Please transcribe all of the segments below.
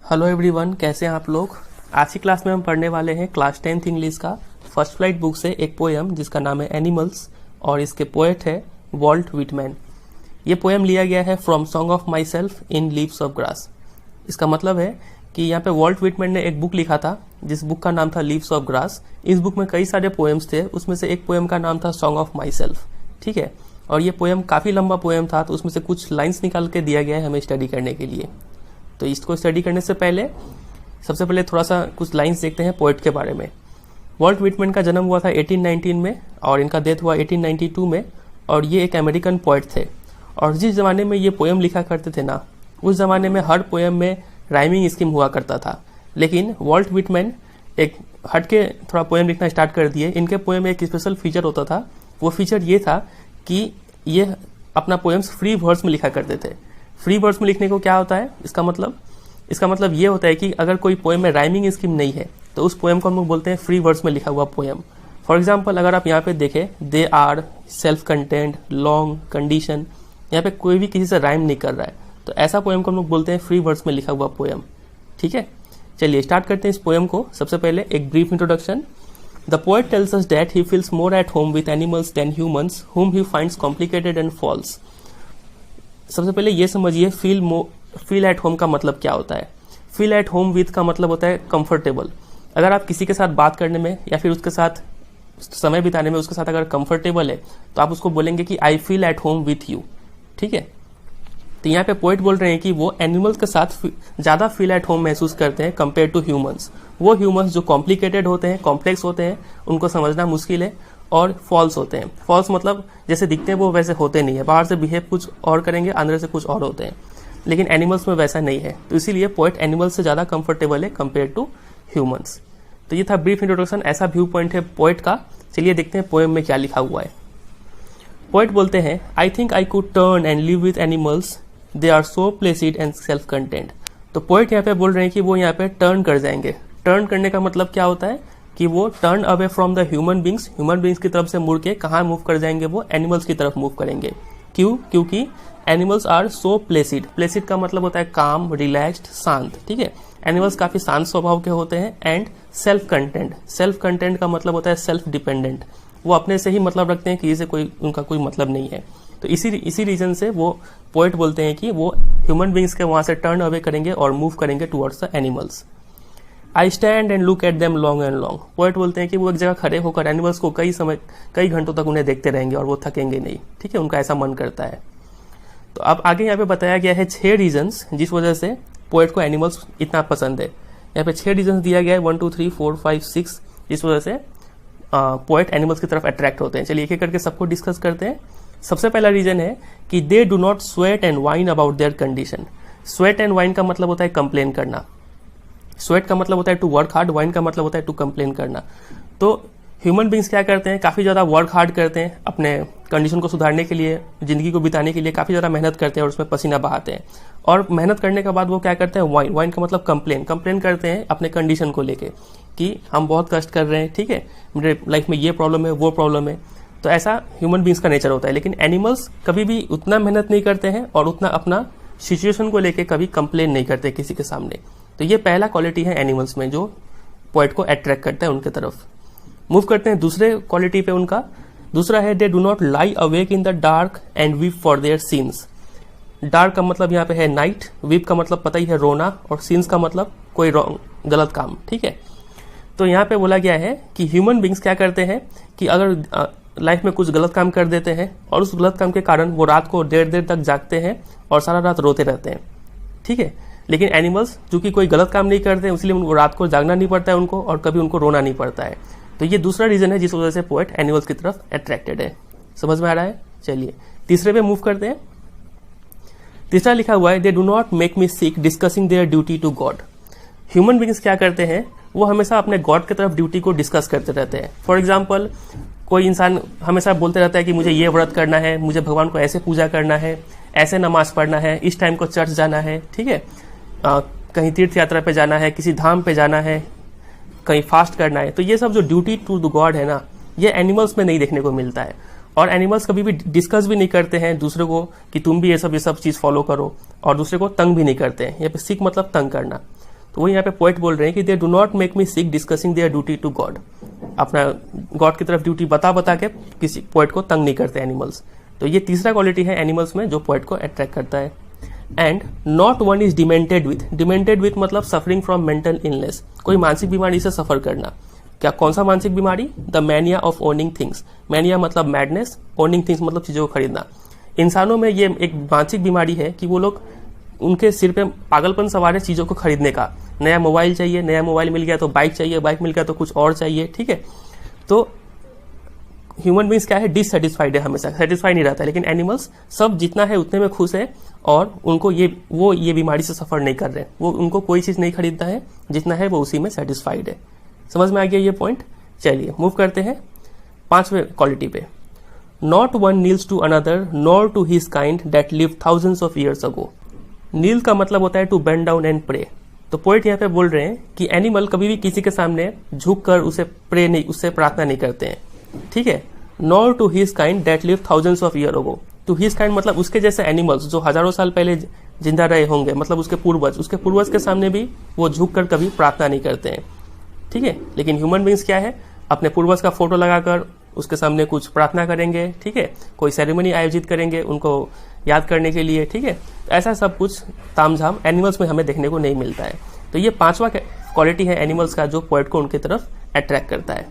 Hello everyone, कैसे हैं आप लोग। आज की क्लास में हम पढ़ने वाले हैं क्लास 10th इंग्लिश का फर्स्ट फ्लाइट बुक से एक पोएम जिसका नाम है एनिमल्स और इसके पोएट है वॉल्ट व्हिटमैन। ये पोएम लिया गया है from song of my self in leaves of grass. इसका मतलब है कि यहाँ पे वॉल्ट व्हिटमैन ने एक बुक लिखा था जिस बुक का नाम था लीव्स ऑफ ग्रास। इस बुक में कई सारे पोएम्स थे, उसमें से एक पोएम का नाम था सॉन्ग ऑफ माई सेल्फ। ठीक है, और ये पोएम काफ़ी लंबा पोएम था, तो उसमें से कुछ लाइन्स निकाल के दिया गया है हमें स्टडी करने के लिए। तो इसको स्टडी करने से पहले सबसे पहले थोड़ा सा कुछ लाइंस देखते हैं पोएट के बारे में। वॉल्ट व्हिटमैन का जन्म हुआ था 1819 में और इनका डेथ हुआ 1892 में, और ये एक अमेरिकन पोएट थे। और जिस ज़माने में ये पोएम लिखा करते थे ना, उस ज़माने में हर पोएम में राइमिंग स्कीम हुआ करता था। लेकिन वॉल्ट व्हिटमैन एक हटके थोड़ा पोएम लिखना स्टार्ट कर दिए। इनके पोएम में एक स्पेशल फीचर होता था, वो फीचर ये था कि ये अपना पोएम्स फ्री वर्ड्स में लिखा करते थे। फ्री वर्ड्स में लिखने को क्या होता है, इसका मतलब ये होता है कि अगर कोई पोएम में राइमिंग स्कीम नहीं है तो उस पोएम को हम लोग बोलते हैं फ्री वर्ड्स में लिखा हुआ पोएम। फॉर एग्जाम्पल, अगर आप यहाँ पे देखें, they are, self content, long, condition, यहाँ पे कोई भी किसी से राइम नहीं कर रहा है, तो ऐसा पोएम को हम लोग बोलते हैं फ्री वर्ड्स में लिखा हुआ पोएम। ठीक है, चलिए स्टार्ट करते हैं इस पोएम को। सबसे पहले एक brief introduction. The poet tells us that he feels more at home with animals then humans whom he finds complicated and false। सबसे पहले ये समझिए फील एट होम का मतलब क्या होता है। फील एट होम विथ का मतलब होता है कंफर्टेबल। अगर आप किसी के साथ बात करने में या फिर उसके साथ समय बिताने में उसके साथ अगर कंफर्टेबल है तो आप उसको बोलेंगे कि I feel at home with you. ठीक है, तो यहाँ पे पोएट बोल रहे हैं कि वो एनिमल्स के साथ ज़्यादा फील एट होम महसूस करते हैं कंपेयर टू ह्यूमंस। वो ह्यूमंस जो कॉम्प्लिकेटेड होते हैं, कॉम्प्लेक्स होते हैं, उनको समझना मुश्किल है और फॉल्स होते हैं। फॉल्स मतलब जैसे दिखते हैं वो वैसे होते नहीं है, बाहर से बिहेव कुछ और करेंगे, अंदर से कुछ और होते हैं। लेकिन एनिमल्स में वैसा नहीं है, तो इसीलिए पोएट एनिमल्स से ज़्यादा कंफर्टेबल है कंपेयर टू ह्यूमंस। तो ये था ब्रीफ इंट्रोडक्शन, ऐसा व्यू पॉइंट है पोएट का। चलिए देखते हैं पोएम में क्या लिखा हुआ है। पोएट बोलते हैं, I think I could turn and live with animals, they are so placid and self content. तो पोएट यहाँ पे बोल रहे हैं कि वो यहाँ पे टर्न कर जाएंगे। टर्न करने का मतलब क्या होता है कि वो turn away from the human beings की तरफ से मुड़ के कहाँ मूव कर जाएंगे, वो एनिमल्स की तरफ मूव करेंगे। क्यों? क्योंकि animals are so placid. Placid का मतलब होता है काम, रिलैक्स्ड, शांत। ठीक है, एनिमल्स काफी शांत स्वभाव के होते हैं। And self content, self content का मतलब होता है सेल्फ डिपेंडेंट। वो अपने से ही मतलब रखते हैं, किसी से कोई उनका कोई मतलब नहीं है। तो इसी रीजन से वो पोएट बोलते हैं कि वो ह्यूमन बींग्स के वहां से टर्न अवे करेंगे और मूव करेंगे towards the animals. I stand and look at them long and long. Poet बोलते हैं कि वो एक जगह खड़े होकर एनिमल्स को कई घंटों तक उन्हें देखते रहेंगे और वो थकेंगे नहीं। ठीक है, उनका ऐसा मन करता है। तो अब आगे यहाँ पे बताया गया है 6 रीजंस जिस वजह से पोएट को एनिमल्स इतना पसंद है। यहाँ पे 6 रीजंस दिया गया है, 1 2 3 4 5 6, जिस वजह से पोएट एनिमल्स की तरफ अट्रैक्ट होते हैं। चलिए एक एक करके सबको डिस्कस करते हैं। सबसे पहला रीजन है कि they do not sweat and wine about their condition. Sweat and wine का मतलब होता है कंप्लेन करना। स्वेट का मतलब होता है टू वर्क हार्ड, वाइन का मतलब होता है टू कंप्लेन करना। तो ह्यूमन बींग्स क्या करते हैं, काफ़ी ज़्यादा वर्क हार्ड करते हैं अपने कंडीशन को सुधारने के लिए, ज़िंदगी को बिताने के लिए काफ़ी ज़्यादा मेहनत करते हैं और उसमें पसीना बहाते हैं। और मेहनत करने के बाद वो क्या करते हैं, वाइन का मतलब कंप्लेन करते हैं अपने कंडीशन को लेके कि हम बहुत कष्ट कर रहे हैं। ठीक है, मेरे लाइफ में ये प्रॉब्लम है, वो प्रॉब्लम है। तो ऐसा ह्यूमन बींग्स का नेचर होता है। लेकिन एनिमल्स कभी भी उतना मेहनत नहीं करते हैं और उतना अपना सिचुएशन को लेके कभी कंप्लेन नहीं करते किसी के सामने। तो ये पहला क्वालिटी है एनिमल्स में जो पोएट को अट्रैक्ट करता है उनके तरफ। मूव करते हैं दूसरे क्वालिटी पे उनका। दूसरा है they do not lie awake in the dark and weep for their scenes. Dark का मतलब यहाँ पे है नाइट, वीप का मतलब पता ही है रोना, और सीन्स का मतलब कोई गलत काम। ठीक है, तो यहाँ पे बोला गया है कि ह्यूमन बींग्स क्या करते हैं कि अगर लाइफ में कुछ गलत काम कर देते हैं और उस गलत काम के कारण वो रात को देर तक जागते हैं और सारा रात रोते रहते हैं। ठीक है, लेकिन एनिमल्स चूंकि कोई गलत काम नहीं करते हैं इसलिए उनको रात को जागना नहीं पड़ता है उनको, और कभी उनको रोना नहीं पड़ता है। तो ये दूसरा रीजन है जिस वजह से पोएट एनिमल्स की तरफ अट्रैक्टेड है। समझ में आ रहा है? चलिए तीसरे पे मूव करते हैं। तीसरा लिखा हुआ है they do not make me sick discussing their duty to God. Human beings क्या करते हैं, वो हमेशा अपने गॉड की तरफ ड्यूटी को डिस्कस करते रहते हैं। फॉर एग्जाम्पल, कोई इंसान हमेशा बोलते रहता है कि मुझे ये व्रत करना है, मुझे भगवान को ऐसे पूजा करना है, ऐसे नमाज पढ़ना है, इस टाइम को चर्च जाना है। ठीक है, कहीं तीर्थ यात्रा पे जाना है, किसी धाम पे जाना है, कहीं फास्ट करना है। तो ये सब जो ड्यूटी टू द गॉड है ना, ये एनिमल्स में नहीं देखने को मिलता है। और एनिमल्स कभी भी डिस्कस भी नहीं करते हैं दूसरे को कि तुम भी ये सब चीज़ फॉलो करो, और दूसरे को तंग भी नहीं करते हैं। यहाँ पे सिक मतलब तंग करना। तो वही यहाँ पे पोएट बोल रहे हैं कि they do not make me sick discussing their duty to God. अपना गॉड की तरफ ड्यूटी बता बता के किसी पोएट को तंग नहीं करते एनिमल्स। तो ये तीसरा क्वालिटी है एनिमल्स में जो पोएट को अट्रैक्ट करता है। And not one is demented with मतलब सफरिंग फ्रॉम मेंटल इलनेस, कोई मानसिक बीमारी से सफर करना। क्या कौन सा मानसिक बीमारी? The mania of owning things. Mania मतलब मैडनेस, ओनिंग थिंग्स मतलब चीजों को खरीदना। इंसानों में ये एक मानसिक बीमारी है कि वो लोग, उनके सिर पे पागलपन सवार है चीजों को खरीदने का। नया मोबाइल चाहिए, नया मोबाइल मिल गया तो बाइक चाहिए, बाइक मिल गया तो कुछ और चाहिए, ठीक है। तो ह्यूमन बींग्स क्या है, डिससेटिस्फाइड है, हमेशा सेटिस्फाई नहीं रहता है। लेकिन एनिमल्स सब जितना है उतने में खुश है और उनको ये बीमारी से सफर नहीं कर रहे। वो उनको कोई चीज नहीं खरीदता है, जितना है वो उसी में सेटिस्फाइड है। समझ में आ गया ये पॉइंट? चलिए मूव करते हैं 5वें क्वालिटी पे। Not one kneels to another nor to his kind that live thousands of years ago. Kneel का मतलब होता है to bend down and pray. तो पोइट यहाँ पे बोल रहे हैं कि एनिमल कभी भी किसी के सामने झुक कर उसे प्रे नहीं, उससे प्रार्थना नहीं करते हैं, ठीक है। Nor to his kind that live thousands of year ago. To his kind मतलब उसके जैसे एनिमल्स जो हजारों साल पहले जिंदा रहे होंगे, मतलब उसके पूर्वज के सामने भी वो झुक कर कभी प्रार्थना नहीं करते हैं, ठीक है। लेकिन ह्यूमन बींग्स क्या है, अपने पूर्वज का फोटो लगाकर उसके सामने कुछ प्रार्थना करेंगे, ठीक है, कोई सेरेमनी आयोजित करेंगे उनको याद करने के लिए, ठीक है। ऐसा सब कुछ तामझाम एनिमल्स में हमें देखने को नहीं मिलता है। तो ये 5वां क्वालिटी है एनिमल्स का जो पोएट को उनकी तरफ अट्रैक्ट करता है।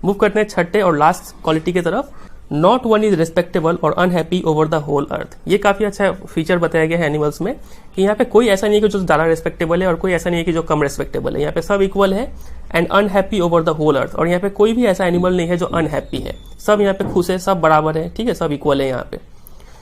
मूव करते हैं 6ठे और लास्ट क्वालिटी की तरफ। नॉट वन इज रिस्पेक्टेबल और unhappy over the whole earth. ये काफी अच्छा फीचर बताया गया है एनिमल्स में कि यहाँ पे कोई ऐसा नहीं है कि जो ज्यादा रिस्पेक्टेबल है और कोई ऐसा नहीं है कि जो कम रिस्पेक्टेबल है। यहाँ पे सब इक्वल है and unhappy over the whole earth. और यहाँ पे कोई भी ऐसा एनिमल नहीं है जो अनहैप्पी है, सब यहाँ पे खुश है, सब बराबर है, ठीक है, सब इक्वल है यहाँ पे।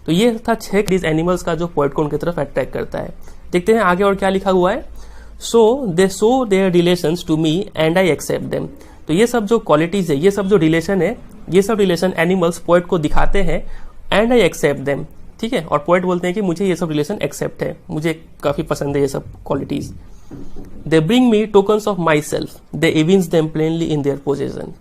तो ये था 6 एनिमल्स का जो पोएट को उनकी तरफ अट्रैक्ट करता है। देखते हैं आगे और क्या लिखा हुआ है। So they show their relations to me and I accept them. तो ये सब जो क्वालिटीज है, ये सब जो रिलेशन है, ये सब रिलेशन एनिमल्स पोएट को दिखाते हैं एंड आई एक्सेप्ट देम, ठीक है। और पोएट बोलते हैं कि मुझे ये सब रिलेशन एक्सेप्ट है, मुझे काफी पसंद है ये सब qualities. They bring me tokens of myself, they evince them plainly in their possession.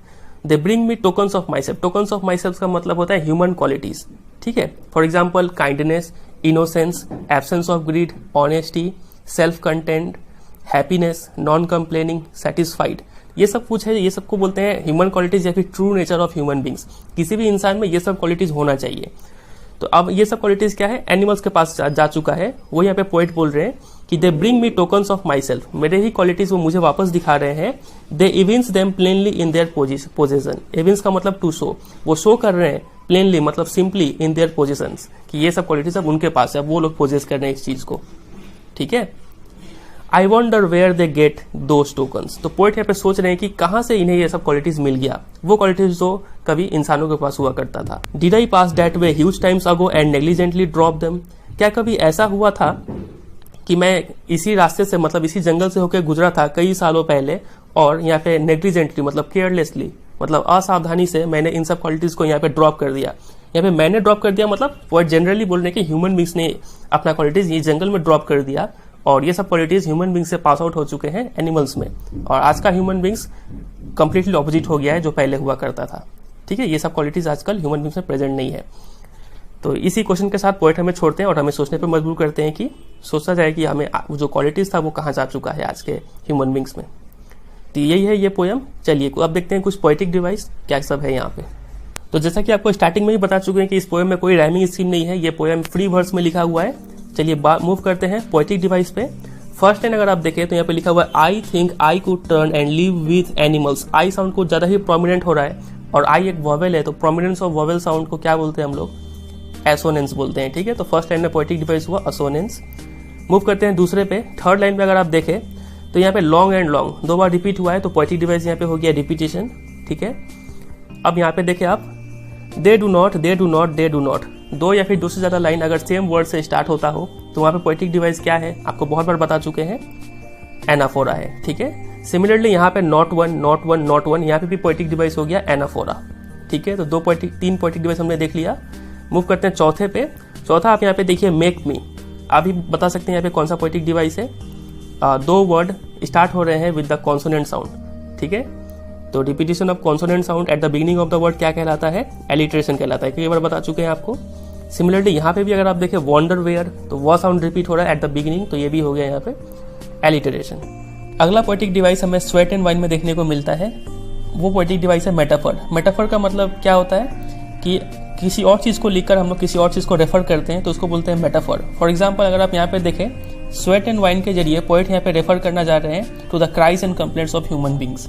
They bring me tokens of myself. Tokens of myself का मतलब होता है ह्यूमन क्वालिटीज, ठीक है। For example kindness, innocence, absence of greed, honesty, self content, happiness, non complaining, satisfied. ये सब कुछ है, ये सबको बोलते हैं ह्यूमन क्वालिटीज या फिर true nature of human beings. किसी भी इंसान में ये सब क्वालिटीज होना चाहिए। तो अब ये सब क्वालिटीज क्या है, एनिमल्स के पास जा चुका है। वो यहाँ पे पोएट बोल रहे हैं कि they bring me tokens of myself, मेरे ही क्वालिटीज वो मुझे वापस दिखा रहे हैं। They evince them plainly in their position. Evince का मतलब टू शो, वो शो कर रहे हैं प्लेनली मतलब सिंपली इन देयर पोजिशंस, कि ये सब क्वालिटीज अब उनके पास है, अब वो लोग पोजेस कर रहे हैं इस चीज को, ठीक है। I wonder where they get those tokens. तो पोएट यहाँ पे सोच रहे हैं कि कहाँ से इन्हें ये सब क्वालिटीज मिल गया, वो क्वालिटीज जो कभी इंसानों के पास हुआ करता था। Did I pass that way huge times ago and negligently drop them. क्या कभी ऐसा हुआ था कि मैं इसी रास्ते से मतलब इसी जंगल से होकर गुजरा था कई सालों पहले और यहाँ पे नेग्लिजेंटली मतलब केयरलेसली मतलब असावधानी से मैंने इन सब क्वालिटीज को यहाँ पे ड्रॉप कर दिया। यहाँ पे मैंने ड्रॉप कर दिया मतलब पोएट जनरली बोल रहे हैं कि ह्यूमन बींग्स ने अपना क्वालिटीज ये जंगल में ड्रॉप कर दिया और ये सब क्वालिटीज ह्यूमन बींग्स से पास आउट हो चुके हैं एनिमल्स में। और आज का ह्यूमन बींग्स कंप्लीटली ऑपोजिट हो गया है जो पहले हुआ करता था, ठीक है। ये सब क्वालिटीज आजकल ह्यूमन बींग्स में प्रेजेंट नहीं है। तो इसी क्वेश्चन के साथ पोएट हमें छोड़ते हैं और हमें सोचने पर मजबूर करते हैं कि सोचा जाए कि हमें जो क्वालिटीज था वो कहाँ जा चुका है आज के ह्यूमन बींग्स में। तो यही है ये पोएम। चलिए अब देखते हैं कुछ पोएटिक डिवाइस क्या सब है यहाँ पे। तो जैसा कि आपको स्टार्टिंग में ही बता चुके हैं कि इस पोएम में कोई राइमिंग स्कीम नहीं है, ये पोएम फ्री वर्स में लिखा हुआ है। चलिए मूव करते हैं पोएटिक डिवाइस पे। फर्स्ट लाइन अगर आप देखें तो यहाँ पे लिखा हुआ है आई think I could turn and live with animals. I sound को ज्यादा ही प्रोमिनेंट हो रहा है और आई एक वॉवेल है, तो प्रोमिनेंस ऑफ वॉवेल साउंड को क्या बोलते हैं हम लोग, एसोनेंस बोलते हैं, ठीक है। तो फर्स्ट लाइन में पोएटिक डिवाइस हुआ असोनेंस। मूव करते हैं दूसरे पे। थर्ड लाइन पे अगर आप देखें तो यहाँ पे long and long 2 bar repeat हुआ है, तो पोएटिक डिवाइस यहाँ पे हो गया रिपीटेशन, ठीक है। अब यहाँ पे देखें आप दे do not they do not they do not, 2 या फिर 2 से ज्यादा लाइन अगर सेम वर्ड से स्टार्ट होता हो तो वहां पे पोएटिक डिवाइस क्या है आपको बहुत बार बता चुके हैं, एनाफोरा है, ठीक है। सिमिलरली यहाँ पे not one not one not one, यहाँ पे भी पोएटिक डिवाइस हो गया एनाफोरा, ठीक है। तो 3 पोएटिक डिवाइस हमने देख लिया। मूव करते हैं चौथे पे। चौथा आप यहाँ पे देखिए मेक मी। आप ही बता सकते हैं यहाँ पे कौन सा पोएटिक डिवाइस है। 2 वर्ड स्टार्ट हो रहे हैं विद द कॉन्सोनेंट साउंड, ठीक है। तो repetition of consonant sound at the beginning of the word क्या कहलाता है, एलिट्रेशन कहलाता है, कई बार बता चुके हैं आपको। सिमिलरली यहाँ पे भी अगर आप देखें वॉन्डर वेयर, तो वह साउंड रिपीट हो रहा है एट द बिगिनिंग, तो ये भी हो गया यहाँ पे एलिट्रेशन। अगला पोएटिक डिवाइस हमें स्वेट एंड वाइन में देखने को मिलता है। वो पोएटिक डिवाइस है मेटाफर। मेटाफर का मतलब क्या होता है कि किसी और चीज़ को लिखकर हम लोग किसी और चीज़ को रेफर करते हैं तो उसको बोलते हैं मेटाफर। फॉर एग्जाम्पल अगर आप यहाँ पे देखें, स्वेट एंड वाइन के जरिए पोएट यहाँ पे रेफर करना जा रहे हैं to the cries and complaints of human beings.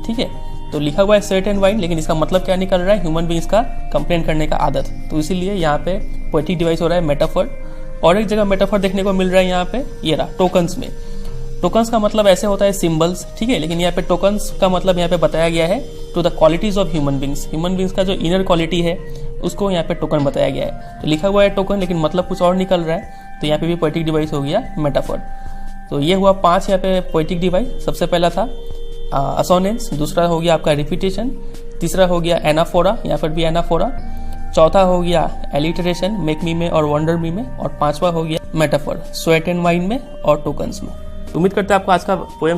ठीक है, तो लिखा हुआ है स्वेट एंड वाइन, लेकिन इसका मतलब क्या निकल रहा है? ह्यूमन बींग्स का कंप्लेंट करने का आदत। तो इसीलिए यहाँ पे पोएटिक डिवाइस हो रहा है मेटाफर। और एक जगह मेटाफर देखने को मिल रहा है यहाँ पे, ये रहा टोकन्स में। टोकन्स का मतलब ऐसे होता है सिंबल्स, ठीक है, लेकिन यहाँ पे टोकन्स का मतलब यहाँ पे बताया गया है to the qualities of human beings. Human beings का जो इनर क्वालिटी है उसको यहाँ पे टोकन बताया गया है। तो लिखा हुआ है टोकन, लेकिन मतलब कुछ और निकल रहा है, तो यहाँ पे भी पोएटिक डिवाइस हो गया मेटाफर। तो ये हुआ 5 यहाँ पे पोएटिक डिवाइस। सबसे पहला था असोनेंस, दूसरा हो गया आपका रिपीटेशन, तीसरा हो गया एनाफोरा, यहाँ पर भी एनाफोरा, चौथा हो गया एलिटरेशन, मेक मी में और वंडर मी में, और 5वां हो गया मेटाफर, स्वेट एंड वाइन में और टोकन्स में। उम्मीद करते हैं आपको आज का पोएम